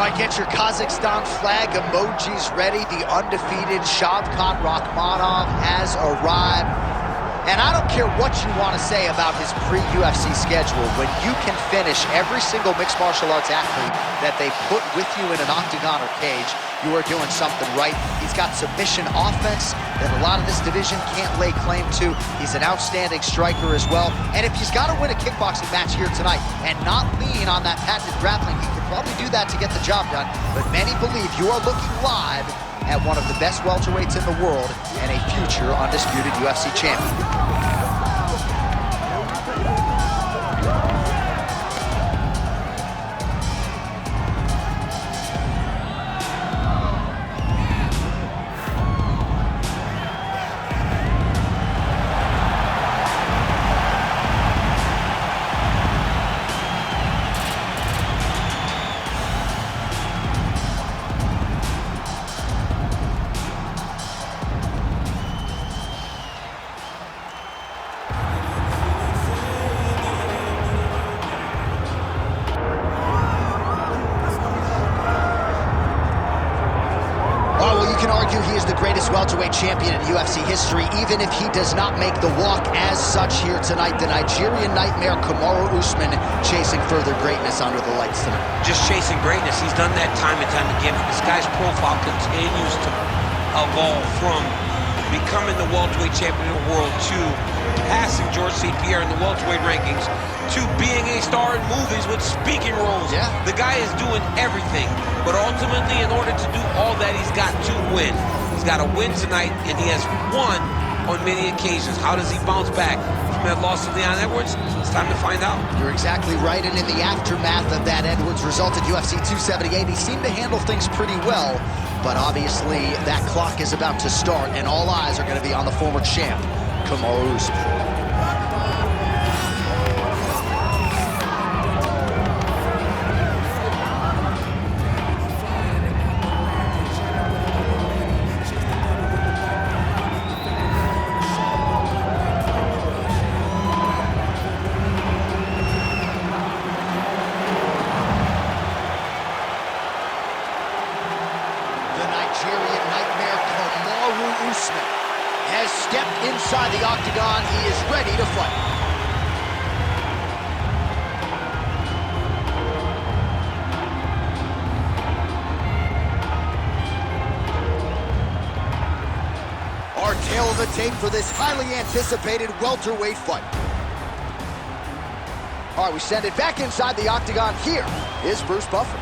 right, get your Kazakhstan flag emojis ready. The undefeated Shavkat Rakhmonov has arrived. And I don't care what you want to say about his pre-UFC schedule. When you can finish every single mixed martial arts athlete that they put with you in an octagon or cage, you are doing something right. He's got submission offense that a lot of this division can't lay claim to. He's an outstanding striker as well. And if he's got to win a kickboxing match here tonight and not lean on that patented grappling, he could probably do that to get the job done. But many believe you are looking live at one of the best welterweights in the world and a future undisputed UFC champion. You can argue he is the greatest welterweight champion in UFC history, even if he does not make the walk as such here tonight. The Nigerian nightmare, Kamaru Usman, chasing further greatness under the lights tonight. Just chasing greatness. He's done that time and time again. This guy's profile continues to evolve from becoming the welterweight champion of the world to passing George St. Pierre in the welterweight rankings to being a star in movies with speaking roles. Yeah. The guy is doing everything, but ultimately, in order to do all that, he's got to win. He's got to win tonight, and he has won on many occasions. How does he bounce back from that loss to Leon Edwards? It's time to find out. You're exactly right, and in the aftermath of that Edwards result at UFC 278, he seemed to handle things pretty well, but obviously that clock is about to start, and all eyes are going to be on the former champ, Kamaru Usman. Nigerian nightmare Kamaru Usman has stepped inside the octagon. He is ready to fight. Our tail of the tape for this highly anticipated welterweight fight. All right, we send it back inside the octagon. Here is Bruce Buffer.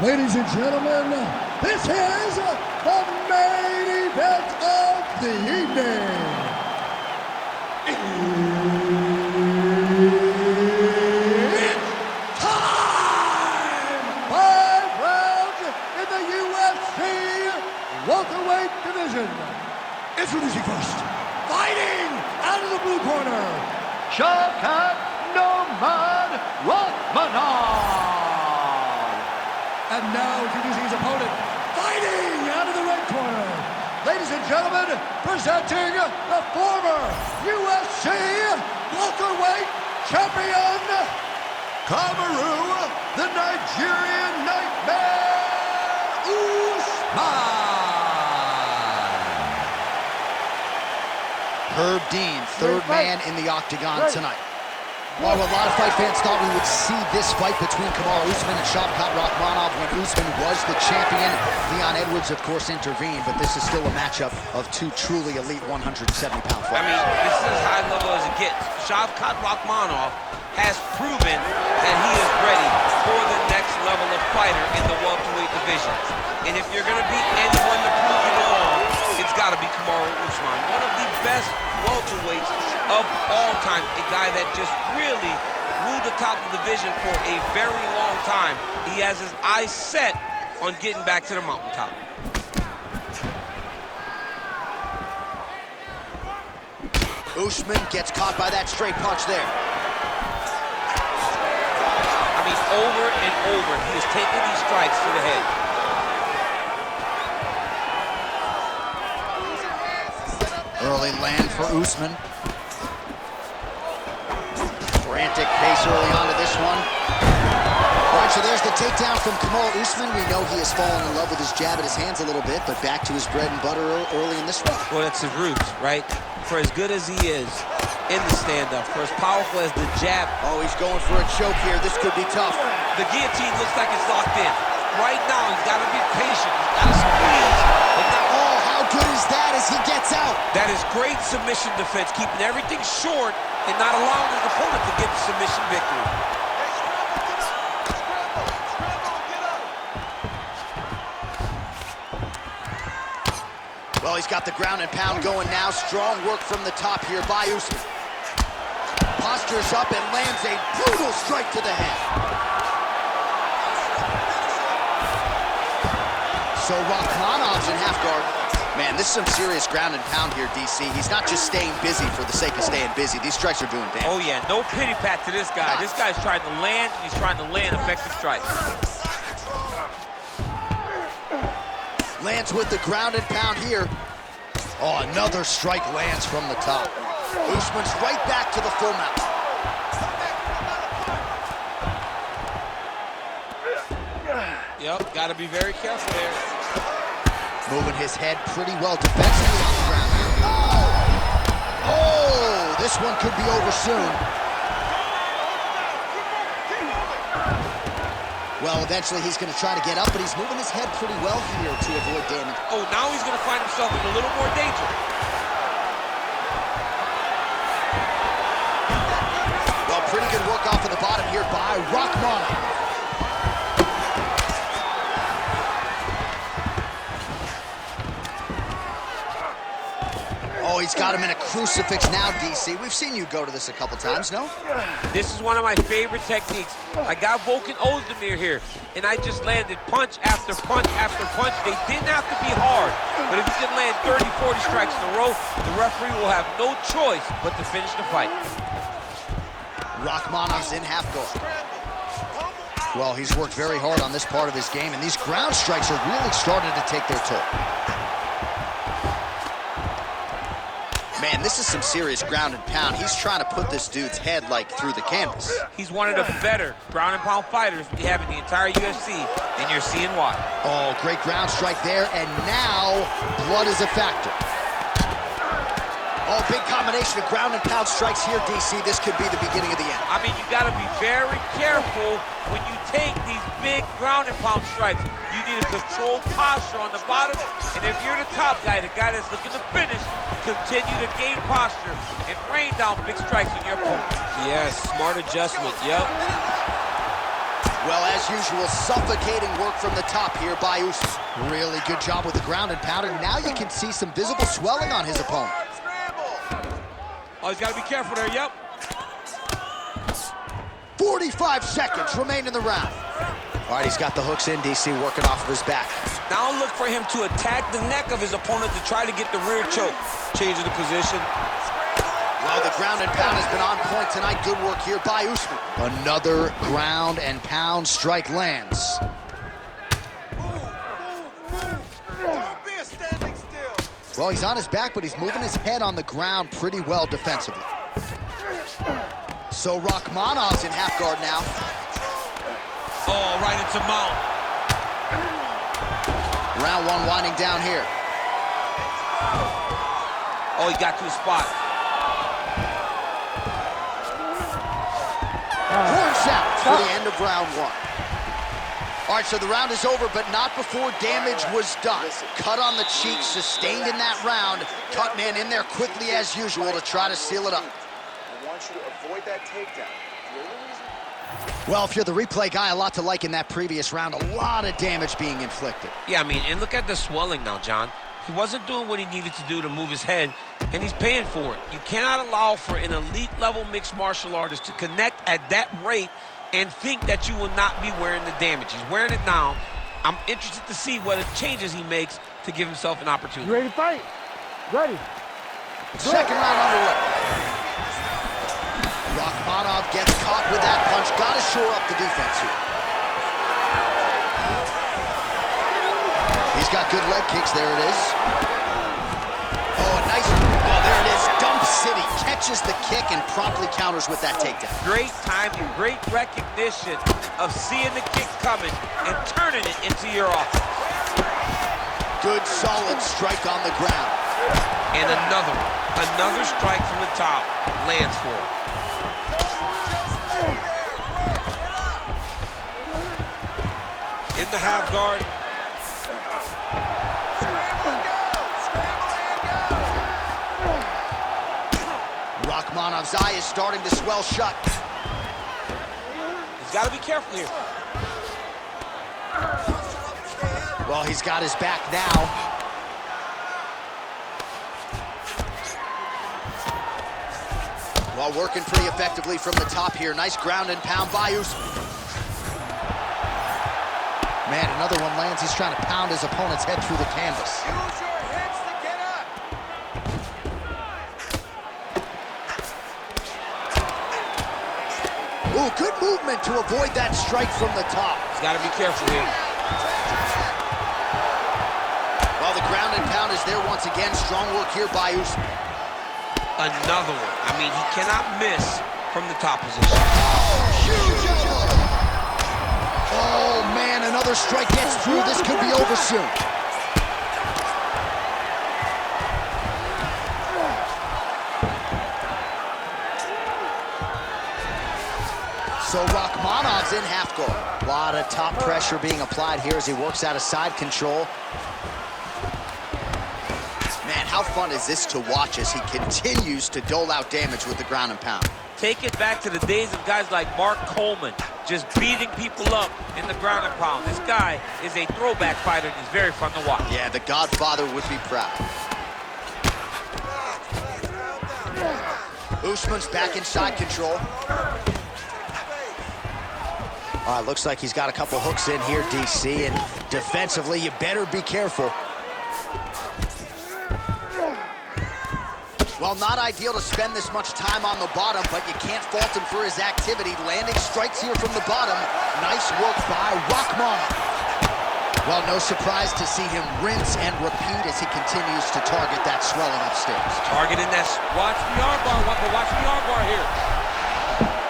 Ladies and gentlemen, this is the main event of the evening. It's time! 5 rounds in the UFC welterweight division. Introducing first, fighting out of the blue corner, Shavkat Rakhmonov. And now introducing his opponent, fighting out of the red corner. Ladies and gentlemen, presenting the former UFC welterweight champion, Kamaru, the Nigerian nightmare, Usman. Herb Dean, third man in the octagon tonight. Well, a lot of fight fans thought we would see this fight between Kamaru Usman and Shavkat Rakhmonov when Usman was the champion. Leon Edwards, of course, intervened, but this is still a matchup of two truly elite 170-pound fighters. I mean, this is as high level as it gets. Shavkat Rakhmonov has proven that he is ready for the next level of fighter in the welterweight division. And if you're going to beat anyone to prove you belong, it's got to be Kamaru Usman, one of the best welterweights of all time, a guy that just really ruled the top of the division for a very long time. He has his eyes set on getting back to the mountaintop. Usman gets caught by that straight punch there. I mean, over and over, he is taking these strikes to the head. Early land for Usman. Frantic pace early on to this one. right, so there's the takedown from Kamaru Usman. We know he has fallen in love with his jab at his hands a little bit, but back to his bread and butter early in this one. Well, that's his roots, right? For as good as he is in the stand-up, for as powerful as the jab. Oh, he's going for a choke here. This could be tough. The guillotine looks like it's locked in. Right now, he's got to be patient. He's got to squeeze. Oh, how good is that as he gets out? That is great submission defense, keeping everything short and not allowing his opponent to get the submission victory. Well, he's got the ground and pound going now. Strong work from the top here by Usman. Postures up and lands a brutal strike to the head. So Rakhmonov's in half guard. Man, this is some serious ground and pound here, DC. He's not just staying busy for the sake of staying busy. These strikes are doing damage. Oh, yeah, no pity pat to this guy. This guy's trying to land, and he's trying to land effective strikes. Lands with the ground and pound here. Oh, another strike lands from the top. Usman's right back to the full mount. Yep, got to be very careful there. Moving his head pretty well defensively on the ground. Oh, this one could be over soon. Well, eventually he's going to try to get up, but he's moving his head pretty well here to avoid damage. Oh, now he's going to find himself in a little more danger. Well, pretty good work off of the bottom here by Rakhmonov. Oh, he's got him in a crucifix now, DC. We've seen you go to this a couple times, no? This is one of my favorite techniques. I got Volkan Ozdemir here, and I just landed punch after punch after punch. They didn't have to be hard, but if you can land 30, 40 strikes in a row, the referee will have no choice but to finish the fight. Rakhmonov's in half guard. Well, he's worked very hard on this part of his game, and these ground strikes are really starting to take their toll. Man, this is some serious ground and pound. He's trying to put this dude's head, like, through the canvas. He's one of the better ground and pound fighters we have in the entire UFC, and you're seeing why. Oh, great ground strike there, and now blood is a factor. Oh, big combination of ground and pound strikes here, DC. This could be the beginning of the end. I mean, you got to be very careful when you take these big ground and pound strikes. You need a controlled posture on the bottom, and if you're the top guy, the guy that's looking to finish, continue to gain posture and rain down big strikes on your opponent. Yes, smart adjustment, yep. Well, as usual, suffocating work from the top here by Usman. Really good job with the ground and pound, and now you can see some visible swelling on his opponent. Oh, he's got to be careful there, yep. 45 seconds remain in the round. All right, he's got the hooks in, DC, working off of his back. Now look for him to attack the neck of his opponent to try to get the rear choke. Changing the position. Well, the ground and pound has been on point tonight. Good work here by Usman. Another ground and pound strike lands. Well, he's on his back, but he's moving his head on the ground pretty well defensively. So Rakhmonov's in half guard now. Oh, right into mount. Round one winding down here. Oh, he got to the spot. Horn sounds for the end of round one. All right, so the round is over, but not before damage was done. Cut on the cheek, sustained in that round. Cut man in there quickly as usual to try to seal it up. I want you to avoid that takedown. Well, if you're the replay guy, a lot to like in that previous round. A lot of damage being inflicted. Yeah, I mean, and look at the swelling now, John. He wasn't doing what he needed to do to move his head, and he's paying for it. You cannot allow for an elite-level mixed martial artist to connect at that rate and think that you will not be wearing the damage. He's wearing it now. I'm interested to see what changes he makes to give himself an opportunity. You ready to fight? Ready. Second round underway. Rakhmonov gets caught with that punch. Got to shore up the defense here. He's got good leg kicks. There it is. Oh, a nice. Oh, there it is. Dump City catches the kick and promptly counters with that takedown. Great timing, great recognition of seeing the kick coming and turning it into your offense. Good, solid strike on the ground. And another one. Another strike from the top lands for him. In the half guard. Rakhmonov's eye is starting to swell shut. He's got to be careful here. Well, he's got his back now. Well, working pretty effectively from the top here. Nice ground and pound by Usman. Man, another one lands. He's trying to pound his opponent's head through the canvas. Use your hips to get up. Ooh, good movement to avoid that strike from the top. He's got to be careful here. Well, the ground and pound is there once again. Strong work here by Usman. Another one. I mean, he cannot miss from the top position. Oh, man, another strike gets through. This could be over soon. So Rakhmonov's in half guard. A lot of top pressure being applied here as he works out of side control. Man, how fun is this to watch as he continues to dole out damage with the ground and pound? Take it back to the days of guys like Mark Coleman, just beating people up in the ground and pound. This guy is a throwback fighter and is very fun to watch. Yeah, the Godfather would be proud. Usman's back in side control. All right, looks like he's got a couple hooks in here, DC, and defensively, you better be careful. Well, not ideal to spend this much time on the bottom, but you can't fault him for his activity. Landing strikes here from the bottom. Nice work by Rakhmonov. Well, no surprise to see him rinse and repeat as he continues to target that swelling upstairs. Targeting that. Watch the armbar. Watch the armbar here.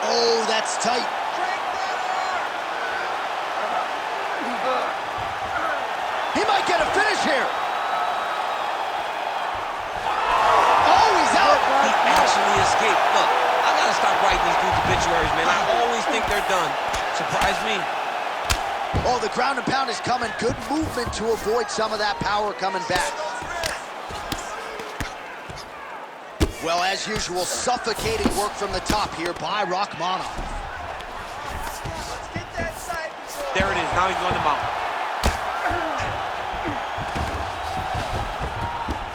Oh, that's tight. He might get a finish here. Actually escaped. Look, I gotta stop writing these dudes obituaries, man. I always think they're done. Surprise me. Oh, the ground and pound is coming. Good movement to avoid some of that power coming back. Well, as usual, suffocating work from the top here by Rakhmonov. There it is. Now he's going to mount.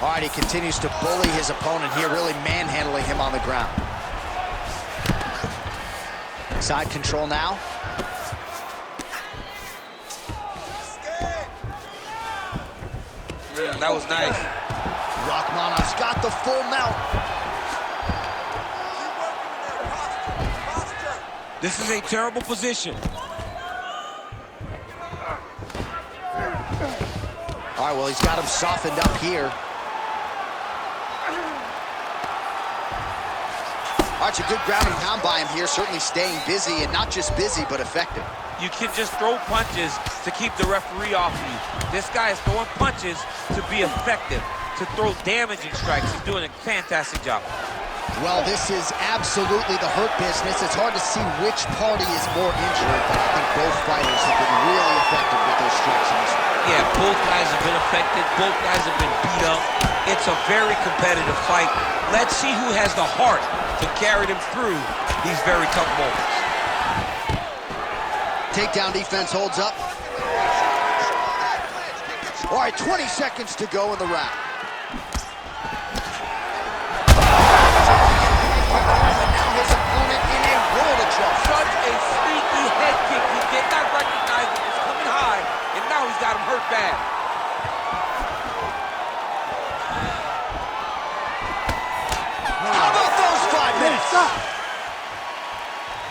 All right, he continues to bully his opponent here, really manhandling him on the ground. Side control now. That was nice. Rakhmonov's got the full mount. This is a terrible position. All right, well, he's got him softened up here. All right, it's a good ground and pound by him here, certainly staying busy, and not just busy, but effective. You can just throw punches to keep the referee off of you. This guy is throwing punches to be effective, to throw damaging strikes. He's doing a fantastic job. Well, this is absolutely the hurt business. It's hard to see which party is more injured, but I think both fighters have been really effective with their strikes in this one. Yeah, both guys have been affected. Both guys have been beat up. It's a very competitive fight. Let's see who has the heart to carry them through these very tough moments. Takedown defense holds up. All right, 20 seconds to go in the round. And now his opponent in a world of trouble. Such a sneaky head kick. He did not recognize it was coming high, and now he's got him hurt bad. How about those 5 minutes?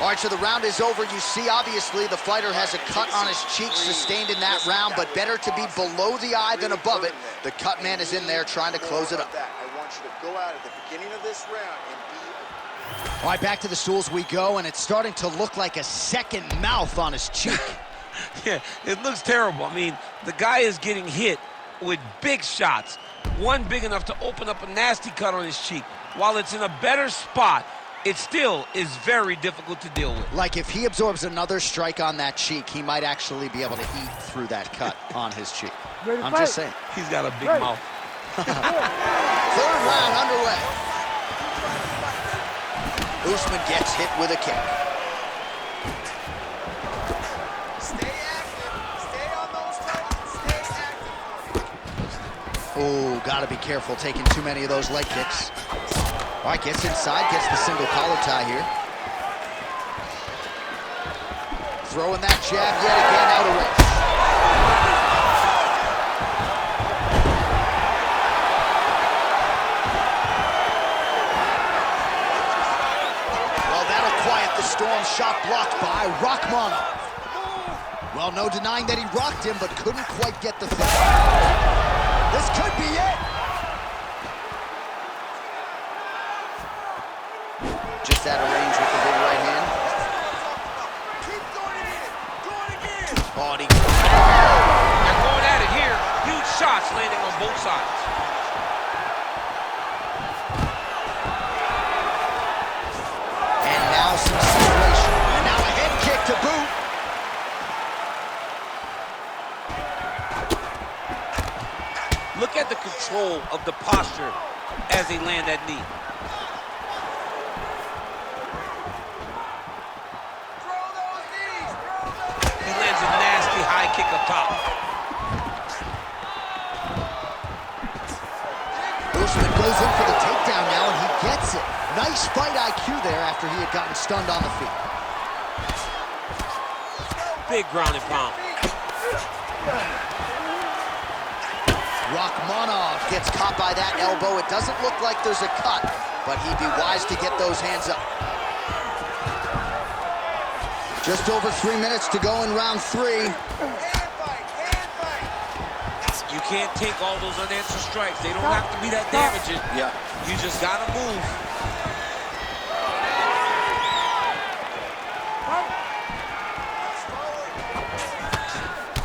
All right, so the round is over. You see, obviously, the fighter has a cut on his cheek sustained in that round, but better to be below the eye than above it. The cut man is in there trying to close it up. I want you to go out at the beginning of this round and be All right, back to the stools we go, and it's starting to look like a second mouth on his cheek. Yeah, it looks terrible. I mean, the guy is getting hit with big shots. One big enough to open up a nasty cut on his cheek. While it's in a better spot, it still is very difficult to deal with. Like if he absorbs another strike on that cheek, he might actually be able to eat through that cut on his cheek. I'm just saying. He's got a big mouth. Third round underway. Usman gets hit with a kick. Stay active. Stay on those toes. Stay active. Oh, gotta be careful taking too many of those leg kicks. All right, gets inside, gets the single collar tie here. Throwing that jab yet again out of range. Well, that'll quiet the storm. Shot blocked by Rakhmonov. Well, no denying that he rocked him, but couldn't quite get the finish. This could be it. Just out of range with the big right hand. Keep going in. Going again. Oh, and They're going at it here. Huge shots landing on both sides. And now some separation. And now a head kick to boot. Look at the control of the posture as they land that knee. Throw those knees. Throw those knees. He lands a nasty high kick up top. Usman goes in for the takedown now, and he gets it. Nice fight IQ there after he had gotten stunned on the feet. Big ground and pound. Rakhmonov gets caught by that elbow. It doesn't look like there's a cut, but he'd be wise to get those hands up. Just over 3 minutes to go in round 3. Hand fight. Hand fight. You can't take all those unanswered strikes. They don't have to be that damaging. Yeah. You just gotta move.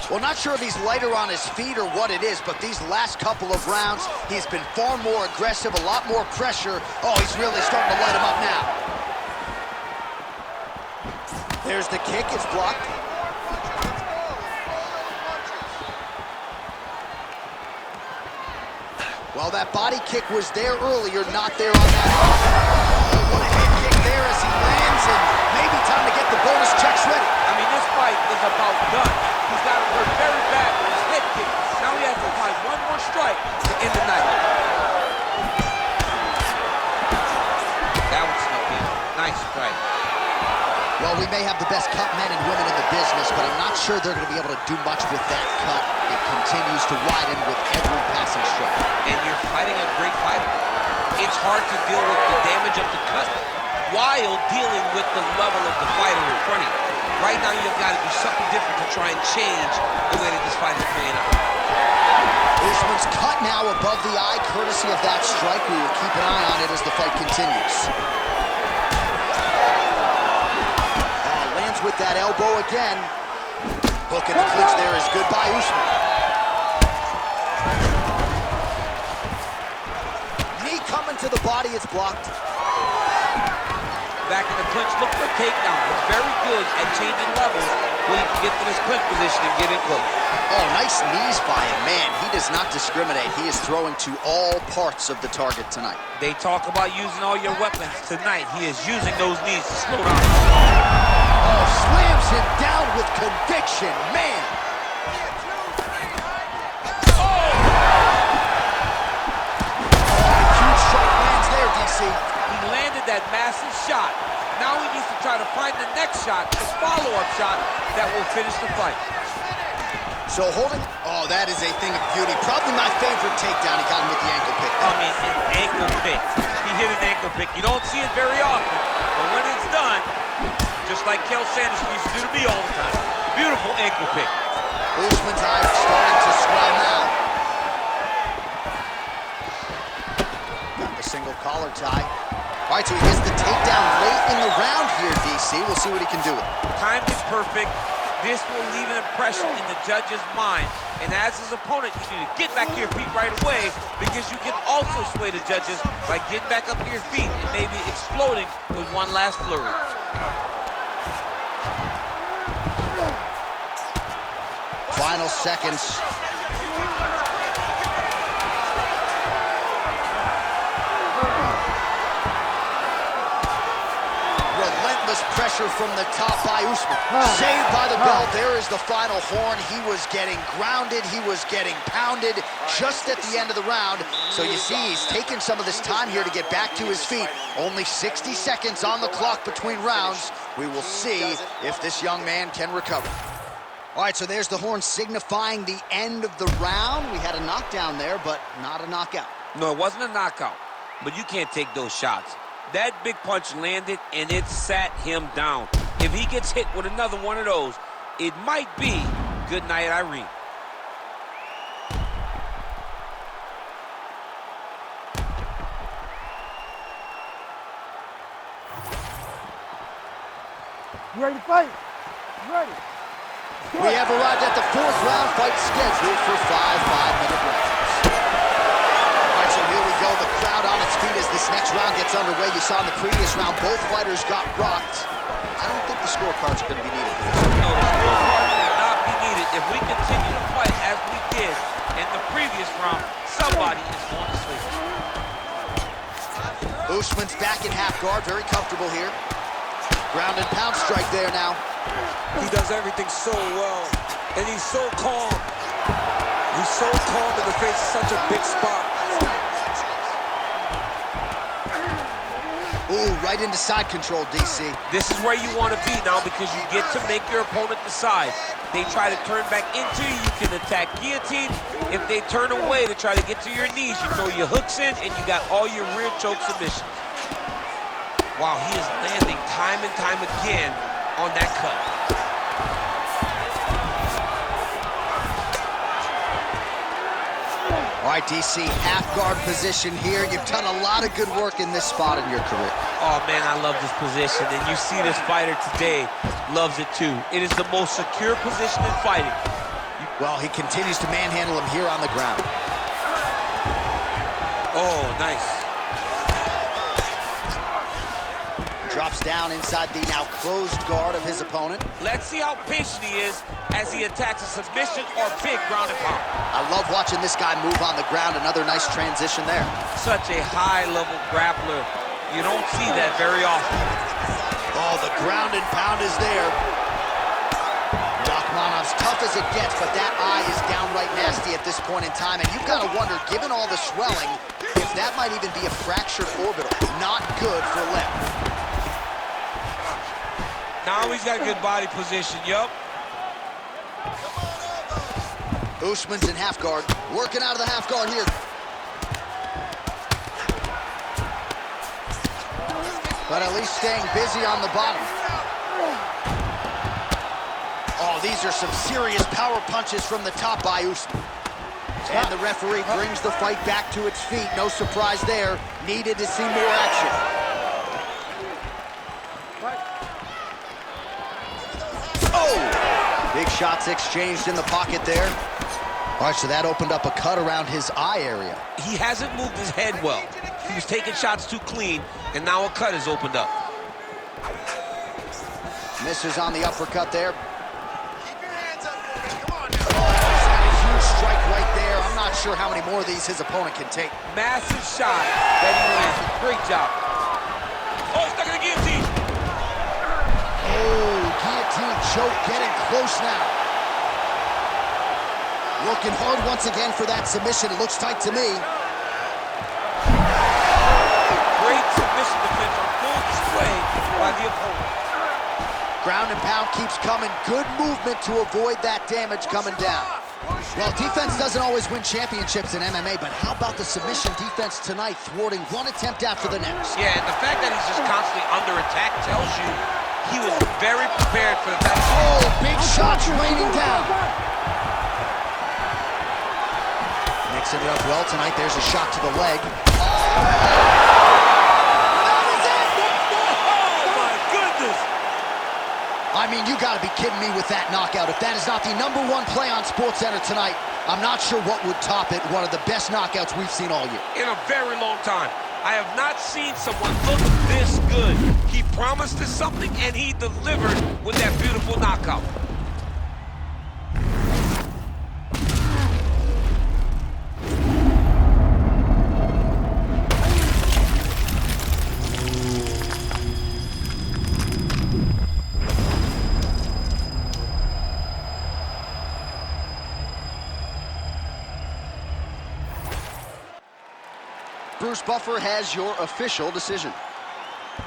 Well, not sure if he's lighter on his feet or what it is, but these last couple of rounds, he's been far more aggressive, a lot more pressure. Oh, he's really starting to light him up now. There's the kick, it's blocked. Well, that body kick was there earlier, not there on that. Oh, what a head kick there as he lands, and maybe time to get the bonus checks ready. I mean, this fight is about done. He's got him hurt very bad with his head kick. Now he has to find one more strike to end the night. That one snuck in. Nice strike. Well, we may have the best cut men and women in the business, but I'm not sure they're going to be able to do much with that cut. It continues to widen with every passing strike. And you're fighting a great fighter. It's hard to deal with the damage of the cut while dealing with the level of the fighter in front of you. Right now, you've got to do something different to try and change the way that this fight is playing out. Usman's cut now above the eye, courtesy of that strike. We will keep an eye on it as the fight continues. Lands with that elbow again. Hook in the clinch there is good by Usman. Knee coming to the body, it's blocked. Back in the clinch, look for a takedown. He's very good at changing levels when he can get to this clinch position and get in close. Oh, nice knees by him. Man, he does not discriminate. He is throwing to all parts of the target tonight. They talk about using all your weapons. Tonight, he is using those knees to slow down. Oh, slams him down with conviction. Man. Oh, huge strike lands there, DC. He landed that massive shot. Now he needs to try to find the next shot, the follow-up shot that will finish the fight. So holding, oh, that is a thing of beauty. Probably my favorite takedown. He got him with the ankle pick. I mean, an ankle pick. He hit an ankle pick. You don't see it very often, but when it's done, just like Kel Sanders used to do to me all the time. Beautiful ankle pick. Usman's eyes are starting to swell now. Got the single collar tie. All right, so he gets the takedown late in the round here, DC. We'll see what he can do with it. Timed it perfect. This will leave an impression in the judge's mind. And as his opponent, you need to get back to your feet right away, because you can also sway the judges by getting back up to your feet and maybe exploding with one last flurry. Final seconds. Relentless pressure from the top by Usman. Saved by the bell. There is the final horn. He was getting grounded. He was getting pounded just at the end of the round. So you see, he's taking some of this time here to get back to his feet. Only 60 seconds on the clock between rounds. We will see if this young man can recover. All right, so there's the horn signifying the end of the round. We had a knockdown there, but not a knockout. No, it wasn't a knockout, but you can't take those shots. That big punch landed, and it sat him down. If he gets hit with another one of those, it might be good night, Irene. You ready to fight? You ready? We have arrived at the fourth round fight scheduled for 5 5-minute rounds. All right, so here we go. The crowd on its feet as this next round gets underway. You saw in the previous round, both fighters got rocked. I don't think the scorecards are going to be needed for this. No, the scorecards will not be needed. If we continue to fight as we did in the previous round, somebody is going to sleep. Usman's back in half guard, very comfortable here. Ground and pound strike there now. He does everything so well, and he's so calm. He's so calm in the face of such a big spot. Ooh, right into side control, DC. This is where you want to be now, because you get to make your opponent decide. They try to turn back into you, you can attack guillotine. If they turn away to try to get to your knees, you throw your hooks in, and you got all your rear choke submissions. Wow, he is landing time and time again on that cut. All right, DC, half guard position here. You've done a lot of good work in this spot in your career. Oh, man, I love this position. And you see this fighter today loves it, too. It is the most secure position in fighting. Well, he continues to manhandle him here on the ground. Oh, nice. Drops down inside the now closed guard of his opponent. Let's see how patient he is as he attacks a submission or big ground and pound. I love watching this guy move on the ground. Another nice transition there. Such a high-level grappler. You don't see that very often. Oh, the ground and pound is there. Rakhmonov's tough as it gets, but that eye is downright nasty at this point in time. And you've got to wonder, given all the swelling, if that might even be a fractured orbital. Not good for Lem. Now he's got a good body position, yup. Usman's in half guard, working out of the half guard here. But at least staying busy on the bottom. Oh, these are some serious power punches from the top by Usman. And the referee brings the fight back to its feet. No surprise there. Needed to see more action. Oh! Big shots exchanged in the pocket there. All right, so that opened up a cut around his eye area. He hasn't moved his head well. He was taking shots too clean, and now a cut has opened up. Misses on the uppercut there. Keep your hands up, boys. Come on now. Oh, he's got a huge strike right there. I'm not sure how many more of these his opponent can take. Massive shot that he landed. Great job. Oh, he's stuck in the guillotine. Oh, guillotine choke getting close now. Working hard once again for that submission. It looks tight to me. Great submission defense on full display by the opponent. Ground and pound keeps coming. Good movement to avoid that damage coming down. Well, defense doesn't always win championships in MMA, but how about the submission defense tonight, thwarting one attempt after the next? Yeah, and the fact that he's just constantly under attack tells you he was very prepared for that. Oh, big shots raining down. Mixing it up well tonight. There's a shot to the leg. Oh! That is got to be kidding me with that knockout. If that is not the #1 play on SportsCenter tonight, I'm not sure what would top it. One of the best knockouts we've seen all year. In a very long time. I have not seen someone look this good. He promised us something, and he delivered with that beautiful knockout. Bruce Buffer has your official decision.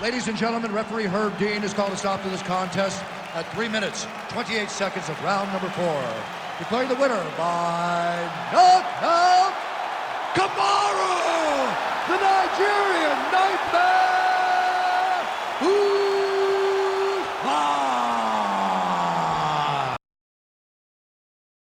Ladies and gentlemen, referee Herb Dean has called a stop to this contest at 3 minutes, 28 seconds of round number 4. Declaring the winner by knockout